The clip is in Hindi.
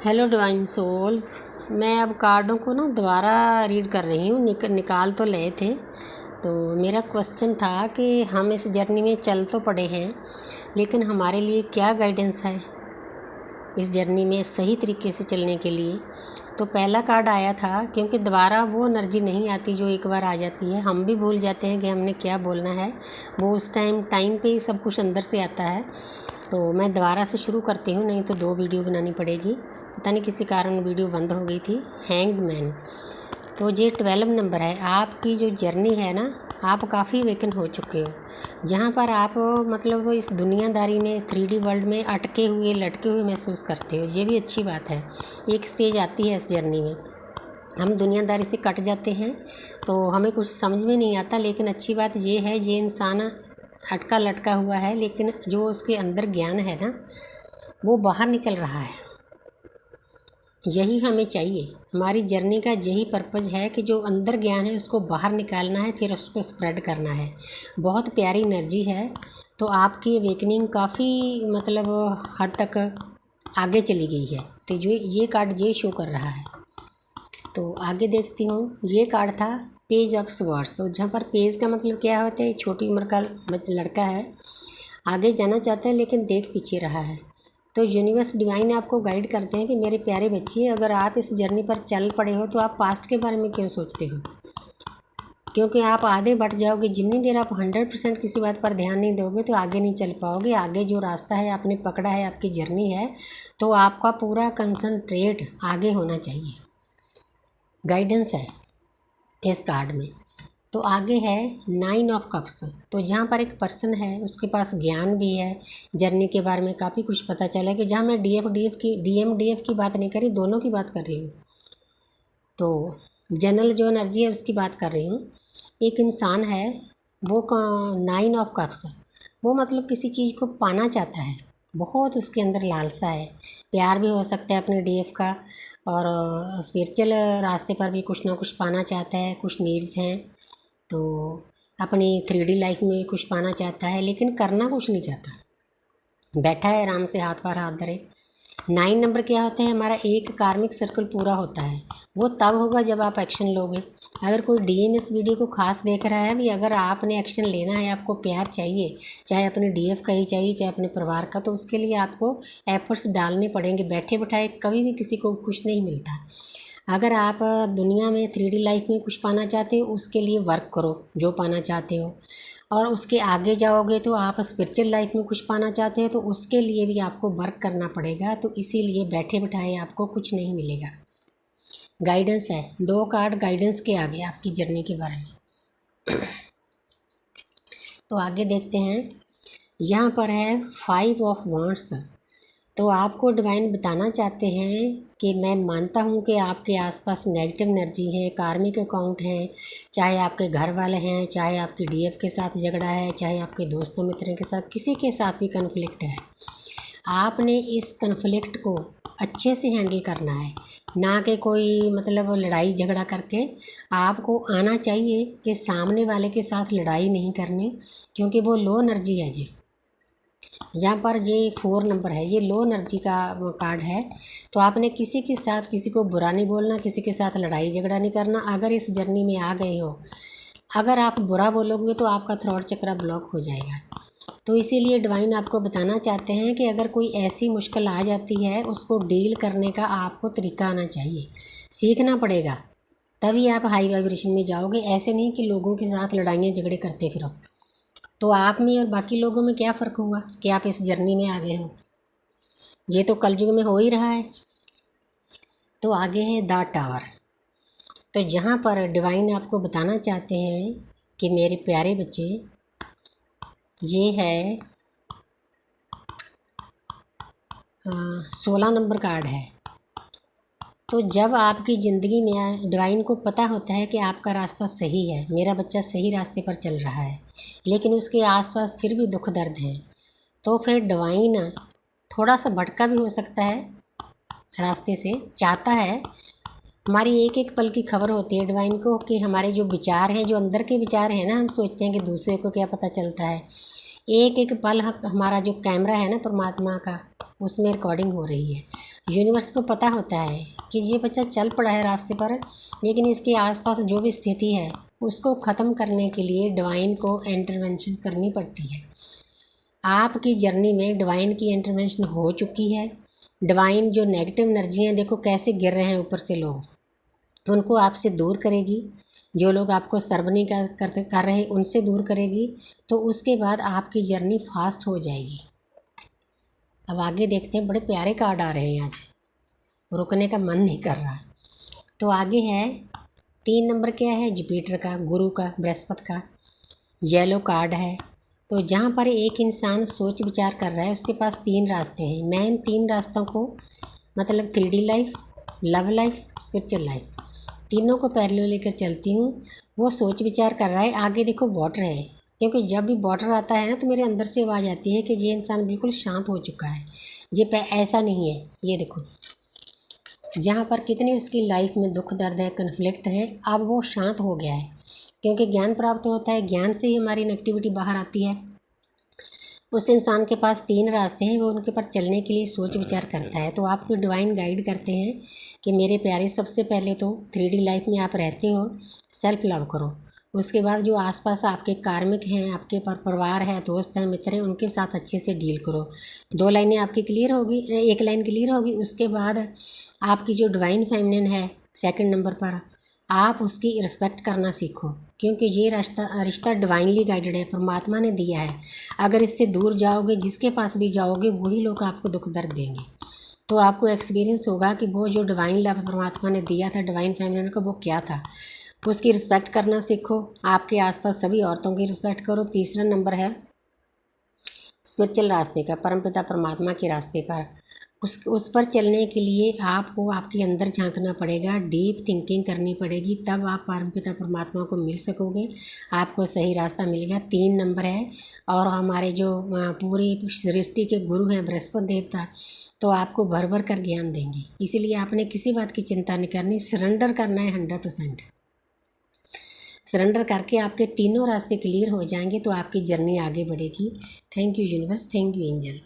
Hello divine souls. मैं अब कार्डों को ना दोबारा रीड कर रही हूँ। निकाल तो ले थे। तो मेरा क्वेश्चन था कि हम इस जर्नी में चल तो पड़े हैं, लेकिन हमारे लिए क्या गाइडेंस है इस जर्नी में सही तरीके से चलने के लिए। तो पहला कार्ड आया था, क्योंकि दोबारा वो एनर्जी नहीं आती जो एक बार आ जाती है। हम भी भूल जाते हैं कि हमने क्या बोलना है, वो उस टाइम पे ही सब कुछ अंदर से आता है। तो मैं दोबारा से शुरू करती हूँ, नहीं तो 2 वीडियो बनानी पड़ेगी। पता नहीं किसी कारण वीडियो बंद हो गई थी। Hanged man. तो ये 12 नंबर है। आपकी जो जर्नी है ना, आप काफ़ी अवेकन हो चुके हो। जहाँ पर आप मतलब इस दुनियादारी में 3D वर्ल्ड में अटके हुए लटके हुए महसूस करते हो, ये भी अच्छी बात है। एक स्टेज आती है इस जर्नी में, हम दुनियादारी से कट जाते हैं तो हमें कुछ समझ में नहीं आता। लेकिन अच्छी बात ये है, ये इंसान अटका लटका हुआ है, लेकिन जो उसके अंदर ज्ञान है ना, वो बाहर निकल रहा है। यही हमें चाहिए। हमारी जर्नी का यही पर्पज़ है कि जो अंदर ज्ञान है उसको बाहर निकालना है, फिर उसको स्प्रेड करना है। बहुत प्यारी एनर्जी है। तो आपकी अवेकनिंग काफ़ी मतलब हद तक आगे चली गई है। तो जो ये कार्ड ये शो कर रहा है। तो आगे देखती हूँ। ये कार्ड था पेज ऑफ स्वॉर्ड्स। तो जहाँ पर पेज का मतलब क्या होता है, छोटी उम्र का लड़का है, आगे जाना चाहता है लेकिन देख पीछे रहा है। तो यूनिवर्स डिवाइन आपको गाइड करते हैं कि मेरे प्यारे बच्चे, अगर आप इस जर्नी पर चल पड़े हो तो आप पास्ट के बारे में क्यों सोचते हो, क्योंकि आप आधे बढ़ जाओगे। जितनी देर आप 100% किसी बात पर ध्यान नहीं दोगे तो आगे नहीं चल पाओगे। आगे जो रास्ता है आपने पकड़ा है, आपकी जर्नी है, तो आपका पूरा कंसंट्रेट आगे होना चाहिए। गाइडेंस है इस कार्ड में। तो आगे है 9 ऑफ कप्स। तो जहाँ पर एक पर्सन है, उसके पास ज्ञान भी है, जर्नी के बारे में काफ़ी कुछ पता चला। कि जहाँ मैं डीएम की बात नहीं कर रही, दोनों की बात कर रही हूँ। तो जनरल जो एनर्जी है उसकी बात कर रही हूँ। एक इंसान है, वो 9 ऑफ कप्स, वो मतलब किसी चीज़ को पाना चाहता है, बहुत उसके अंदर लालसा है। प्यार भी हो सकता है अपने डीएफ का, और स्पिरिचुअल रास्ते पर भी कुछ ना कुछ पाना चाहता है, कुछ नीड्स हैं। तो अपनी 3D लाइफ में कुछ पाना चाहता है, लेकिन करना कुछ नहीं चाहता, बैठा है आराम से हाथ पर हाथ धरे। 9 नंबर क्या होता है, हमारा एक कार्मिक सर्कल पूरा होता है। वो तब होगा जब आप एक्शन लोगे। अगर कोई डीएम इस वीडियो को खास देख रहा है भी, अगर आपने एक्शन लेना है, आपको प्यार चाहिए, चाहे अपने डीएफ का ही चाहिए चाहे अपने परिवार का, तो उसके लिए आपको एफर्ट्स डालने पड़ेंगे। बैठे बैठाए कभी भी किसी को कुछ नहीं मिलता। अगर आप दुनिया में 3D लाइफ में कुछ पाना चाहते हो, उसके लिए वर्क करो जो पाना चाहते हो। और उसके आगे जाओगे तो आप स्पिरिचुअल लाइफ में कुछ पाना चाहते हो, तो उसके लिए भी आपको वर्क करना पड़ेगा। तो इसीलिए बैठे बिठाए आपको कुछ नहीं मिलेगा। गाइडेंस है, 2 कार्ड गाइडेंस के आगे आपकी जर्नी के बारे में। तो आगे देखते हैं। यहाँ पर है 5 ऑफ वांड्स। तो आपको डिवाइन बताना चाहते हैं कि मैं मानता हूँ कि आपके आसपास नेगेटिव एनर्जी है, कार्मिक अकाउंट हैं, चाहे आपके घर वाले हैं, चाहे आपके डीएफ के साथ झगड़ा है, चाहे आपके दोस्तों मित्रों के साथ, किसी के साथ भी कन्फ्लिक्ट है। आपने इस कन्फ्लिक्ट को अच्छे से हैंडल करना है, ना कि कोई मतलब लड़ाई झगड़ा करके। आपको आना चाहिए कि सामने वाले के साथ लड़ाई नहीं करनी, क्योंकि वो लो एनर्जी है जी। जहाँ पर ये 4 नंबर है, ये लो एनर्जी का कार्ड है। तो आपने किसी के साथ किसी को बुरा नहीं बोलना, किसी के साथ लड़ाई झगड़ा नहीं करना। अगर इस जर्नी में आ गए हो, अगर आप बुरा बोलोगे तो आपका थ्रोट चक्र ब्लॉक हो जाएगा। तो इसीलिए डिवाइन आपको बताना चाहते हैं कि अगर कोई ऐसी मुश्किल आ जाती है, उसको डील करने का आपको तरीका आना चाहिए, सीखना पड़ेगा। तभी आप हाई वाइब्रेशन में जाओगे। ऐसे नहीं कि लोगों के साथ लड़ाइयाँ झगड़े करते फिरो। तो आप में और बाकी लोगों में क्या फ़र्क हुआ कि आप इस जर्नी में आ गए हो? ये तो कलयुग में हो ही रहा है। तो आगे है द टावर। तो जहाँ पर डिवाइन आपको बताना चाहते हैं कि मेरे प्यारे बच्चे, ये है 16 नंबर कार्ड है। तो जब आपकी ज़िंदगी में डिवाइन को पता होता है कि आपका रास्ता सही है, मेरा बच्चा सही रास्ते पर चल रहा है, लेकिन उसके आसपास फिर भी दुख दर्द है, तो फिर डिवाइन थोड़ा सा भटका भी हो सकता है रास्ते से, चाहता है। हमारी एक एक पल की खबर होती है डिवाइन को, कि हमारे जो विचार हैं, जो अंदर के विचार हैं ना, हम सोचते हैं कि दूसरे को क्या पता चलता है। एक एक पल हमारा जो कैमरा है ना परमात्मा का, उसमें रिकॉर्डिंग हो रही है। यूनिवर्स को पता होता है कि ये बच्चा चल पड़ा है रास्ते पर, लेकिन इसके आसपास जो भी स्थिति है उसको ख़त्म करने के लिए डिवाइन को इंटरवेंशन करनी पड़ती है। आपकी जर्नी में डिवाइन की इंटरवेंशन हो चुकी है। डिवाइन जो नेगेटिव एनर्जियाँ देखो कैसे गिर रहे हैं ऊपर से लोग, उनको आपसे दूर करेगी। जो लोग आपको सर्व नहीं कर रहे उनसे दूर करेगी। तो उसके बाद आपकी जर्नी फास्ट हो जाएगी। अब आगे देखते हैं, बड़े प्यारे कार्ड आ रहे हैं आज, रुकने का मन नहीं कर रहा। तो आगे है 3 नंबर क्या है, जुपिटर का, गुरु का, बृहस्पति का येलो कार्ड है। तो जहाँ पर एक इंसान सोच विचार कर रहा है उसके पास 3 रास्ते हैं। मैं इन 3 रास्तों को मतलब 3D life, love life, spiritual life, तीनों को पैरेलल लेकर चलती हूँ। वो सोच विचार कर रहा है। आगे देखो वाटर है, क्योंकि जब भी वाटर आता है ना तो मेरे अंदर से आवाज़ आती है कि ये इंसान बिल्कुल शांत हो चुका है। ये ऐसा नहीं है, ये देखो जहाँ पर कितनी उसकी लाइफ में दुख दर्द है, कन्फ्लिक्ट है, अब वो शांत हो गया है। क्योंकि ज्ञान प्राप्त होता है, ज्ञान से ही हमारी नेगेटिविटी बाहर आती है। उस इंसान के पास 3 रास्ते हैं, वो उनके पर चलने के लिए सोच विचार करता है। तो आपको डिवाइन गाइड करते हैं कि मेरे प्यारे, सबसे पहले तो 3D लाइफ में आप रहते हो, सेल्फ लव करो। उसके बाद जो आसपास आपके कार्मिक हैं, आपके परिवार है, दोस्त हैं, मित्र हैं, उनके साथ अच्छे से डील करो। 2 लाइनें आपकी क्लियर होगी, 1 लाइन क्लियर होगी। उसके बाद आपकी जो डिवाइन फेमिनिन है सेकंड नंबर पर, आप उसकी रिस्पेक्ट करना सीखो, क्योंकि ये रिश्ता डिवाइनली गाइडेड है, परमात्मा ने दिया है। अगर इससे दूर जाओगे, जिसके पास भी जाओगे, वही लोग आपको दुख दर्द देंगे। तो आपको एक्सपीरियंस होगा कि वो जो डिवाइन लव परमात्मा ने दिया था डिवाइन फेमिनिन को, वो क्या था। उसकी रिस्पेक्ट करना सीखो। आपके आसपास सभी औरतों की रिस्पेक्ट करो। तीसरा नंबर है स्पिरिचुअल रास्ते का, परमपिता परमात्मा के रास्ते पर। उस पर चलने के लिए आपको आपके अंदर झांकना पड़ेगा, डीप थिंकिंग करनी पड़ेगी, तब आप परमपिता परमात्मा को मिल सकोगे, आपको सही रास्ता मिलेगा। 3 नंबर है। और हमारे जो पूरी सृष्टि के गुरु हैं बृहस्पति देवता, तो आपको भर भर कर ज्ञान देंगे। इसीलिए आपने किसी बात की चिंता नहीं करनी, सरेंडर करना है 100%। सरेंडर करके आपके तीनों रास्ते क्लियर हो जाएंगे तो आपकी जर्नी आगे बढ़ेगी। Thank you universe, thank you angels.